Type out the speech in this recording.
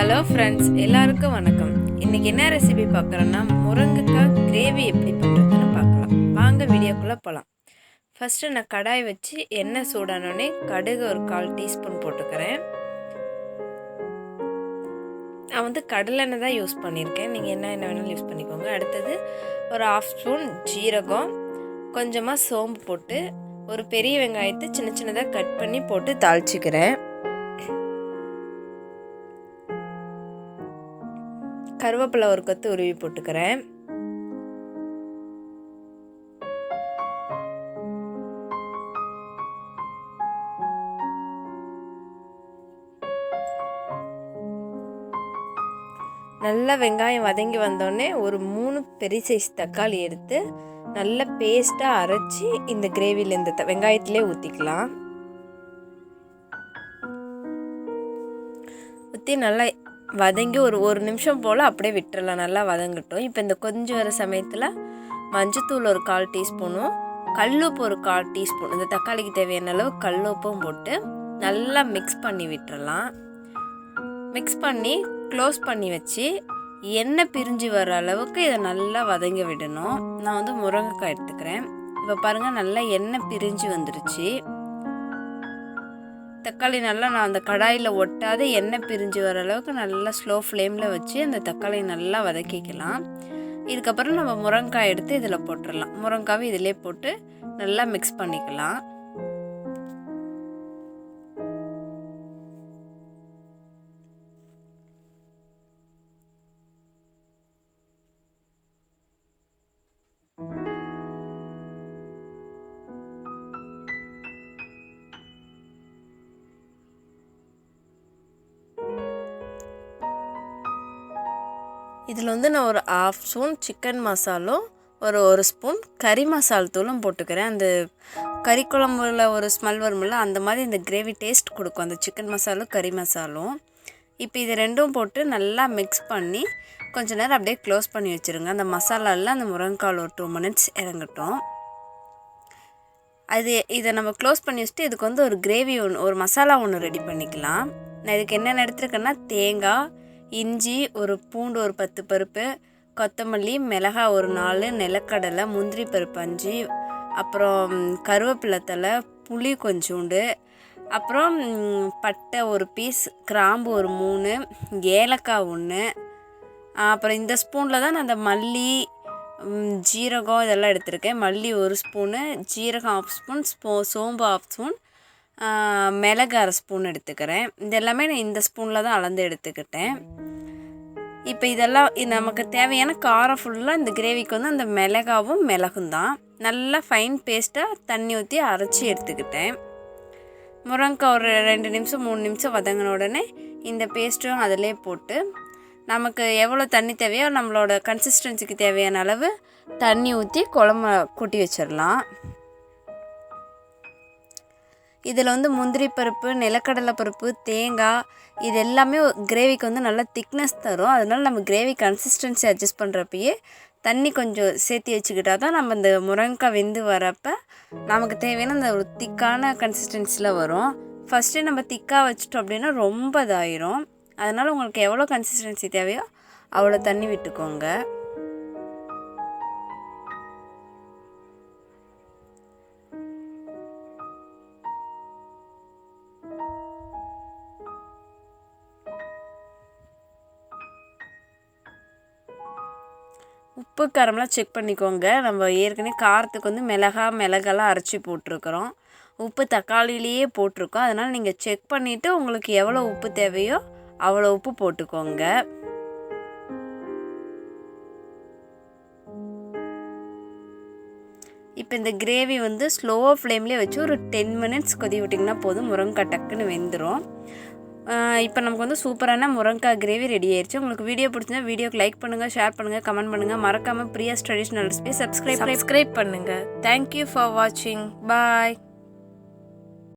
Hello friends, எல்லாருக்கும் வணக்கம். இன்றைக்கி என்ன ரெசிபி பார்க்குறோன்னா முருங்கைக்காய் கிரேவி எப்படி பண்ணுறதுன்னு பார்க்கலாம். வாங்க வீடியோக்குள்ளே போகலாம். ஃபஸ்ட்டு நான் கடாய் வச்சு எண்ணெய் சூடானோடனே கடுகு ஒரு 1/4 டீஸ்பூன் போட்டுக்கிறேன். நான் கடலெண்ணெய் தான் யூஸ் பண்ணியிருக்கேன். நீங்கள் என்ன எண்ணெய் வேணாலும் யூஸ் பண்ணிக்கோங்க. அடுத்தது ஒரு 1/2 ஸ்பூன் ஜீரகம், கொஞ்சமாக சோம்பு போட்டு ஒரு பெரிய வெங்காயத்தை சின்ன சின்னதாக கட் பண்ணி போட்டு தாளிச்சிக்கிறேன். கருவேப்பிலை ஒரு கொத்து உருவி போட்டுக்கிறேன். நல்லா வெங்காயம் வதங்கி வந்தோடனே ஒரு 3 பெரிய சைஸ் தக்காளி எடுத்து நல்ல பேஸ்ட்டாக அரைச்சி இந்த கிரேவியில் இந்த வெங்காயத்திலே ஊற்றிக்கலாம். ஊற்றி நல்லா வதங்கி ஒரு நிமிஷம் போல் அப்படியே விட்டுறலாம். நல்லா வதங்கட்டும். இப்போ இந்த கொஞ்சம் வர சமயத்தில் மஞ்சத்தூள் ஒரு 1/4 டீஸ்பூனும் கல்லுப்பு ஒரு 1/4 டீஸ்பூன், இந்த தக்காளிக்கு தேவையான அளவு கல்லுப்பும் போட்டு நல்லா மிக்ஸ் பண்ணி விட்டுறலாம். மிக்ஸ் பண்ணி க்ளோஸ் பண்ணி வச்சு எண்ணெய் பிரிஞ்சு வர அளவுக்கு இதை நல்லா வதங்கி விடணும். நான் முருங்கைக்காய் எடுத்துக்கிறேன். இப்போ பாருங்கள், நல்லா எண்ணெய் பிரிஞ்சு வந்துருச்சு. தக்காளி நல்லா நான் அந்த கடாயில் ஒட்டாத எண்ணெய் பிரிஞ்சு வர அளவுக்கு நல்லா ஸ்லோ ஃப்ளேமில் வச்சு அந்த தக்காளி நல்லா வதக்கிக்கலாம். இதுக்கப்புறம் நம்ம முருங்கைக்காய் எடுத்து இதில் போட்டுடலாம். முருங்கைக்காவை இதிலே போட்டு நல்லா மிக்ஸ் பண்ணிக்கலாம். இதில் நான் ஒரு 1/2 ஸ்பூன் சிக்கன் மசாலும் ஒரு ஸ்பூன் கறி மசால் தூளும் போட்டுக்கிறேன். அந்த கறி குழம்புல ஒரு ஸ்மெல் வரும்ல, அந்த மாதிரி இந்த கிரேவி டேஸ்ட் கொடுக்கும் அந்த சிக்கன் மசாலும் கறி மசாலும். இப்போ இது ரெண்டும் போட்டு நல்லா மிக்ஸ் பண்ணி கொஞ்ச நேரம் அப்படியே க்ளோஸ் பண்ணி வச்சுருங்க. அந்த மசாலாலாம் அந்த முருங்கைக்காய் ஒரு 2 மினிட்ஸ் இறங்கட்டும். இதை நம்ம க்ளோஸ் பண்ணி வச்சுட்டு இதுக்கு ஒரு கிரேவி ஒரு மசாலா ஒன்று ரெடி பண்ணிக்கலாம். நான் இதுக்கு என்னென்ன எடுத்துருக்கேன்னா தேங்காய், இஞ்சி, ஒரு பூண்டு ஒரு 10 பருப்பு, கொத்தமல்லி, மிளகாய் ஒரு 4, நிலக்கடலை, முந்திரி பருப்பு 5, அப்புறம் கருவேப்பிலை தழை, புளி கொஞ்சோண்டு, அப்புறம் பட்டை ஒரு பீஸ், கிராம்பு ஒரு 3, ஏலக்காய் 1, அப்புறம் இந்த ஸ்பூனில் தான் நான் அந்த மல்லி, ஜீரகம் இதெல்லாம் எடுத்திருக்கேன். மல்லி 1 ஸ்பூனு, ஜீரகம் 1/2 ஸ்பூன், சோம்பு 1/2 ஸ்பூன், மிளகு 1/2 ஸ்பூன் எடுத்துக்கிறேன். இது எல்லாமே நான் இந்த ஸ்பூனில் தான் அளந்து எடுத்துக்கிட்டேன். இப்போ இதெல்லாம் நமக்கு தேவையான காரம் ஃபுல்லாக இந்த கிரேவிக்கு அந்த மிளகும் தான். நல்லா ஃபைன் பேஸ்ட்டாக தண்ணி ஊற்றி அரைச்சி எடுத்துக்கிட்டேன். முருங்கைக்காய் ஒரு 2 நிமிஷம் 3 நிமிஷம் வதங்கின உடனே இந்த பேஸ்ட்டும் அதிலே போட்டு நமக்கு எவ்வளோ தண்ணி தேவையோ நம்மளோட கன்சிஸ்டன்சிக்கு தேவையான அளவு தண்ணி ஊற்றி குழம்பு கூட்டி வச்சிடலாம். இதில் முந்திரி பருப்பு, நிலக்கடலை பருப்பு, தேங்காய் இது எல்லாமே கிரேவிக்கு நல்லா திக்னஸ் தரும். அதனால் நம்ம கிரேவி கன்சிஸ்டன்சி அட்ஜஸ்ட் பண்ணுறப்பயே தண்ணி கொஞ்சம் சேர்த்து வச்சுக்கிட்டா தான் நம்ம இந்த முருங்கைக்காய் வெந்து வரப்போ நமக்கு தேவையான அந்த ஒரு திக்கான கன்சிஸ்டன்சியில் வரும். ஃபஸ்ட்டு நம்ம திக்காக வச்சிட்டோம் அப்படின்னா ரொம்ப இதாயிரும். அதனால் உங்களுக்கு எவ்வளோ கன்சிஸ்டன்சி தேவையோ அவ்வளோ தண்ணி விட்டுக்கோங்க. உப்பு காரம்லாம் செக் பண்ணிக்கோங்க. நம்ம ஏற்கனவே காரத்துக்கு மிளகெல்லாம் அரைச்சி போட்டிருக்கிறோம். உப்பு தக்காளிலேயே போட்டிருக்கோம். அதனால் நீங்கள் செக் பண்ணிவிட்டு உங்களுக்கு எவ்வளோ உப்பு தேவையோ அவ்வளோ உப்பு போட்டுக்கோங்க. இப்போ இந்த கிரேவி ஸ்லோ ஃப்ளேம்லேயே வச்சு ஒரு 10 மினிட்ஸ் கொதி விட்டிங்கன்னா போதும். முருங்கைக்காய் டக்குன்னு வெந்துடும். இப்போ நமக்கு சூப்பரான முருங்கைக்காய் கிரேவி ரெடி ஆயிடுச்சு. உங்களுக்கு வீடியோ பிடிச்சிருந்தா வீடியோக்கு லைக் பண்ணுங்கள், ஷேர் பண்ணுங்கள், கமெண்ட் பண்ணுங்கள். மறக்காமல் பிரியாஸ் ட்ரெடிஷ்னல் ரெசிபி சப்ஸ்கிரைப் பண்ணுங்கள். தேங்க்யூ ஃபார் வாட்சிங். பாய்.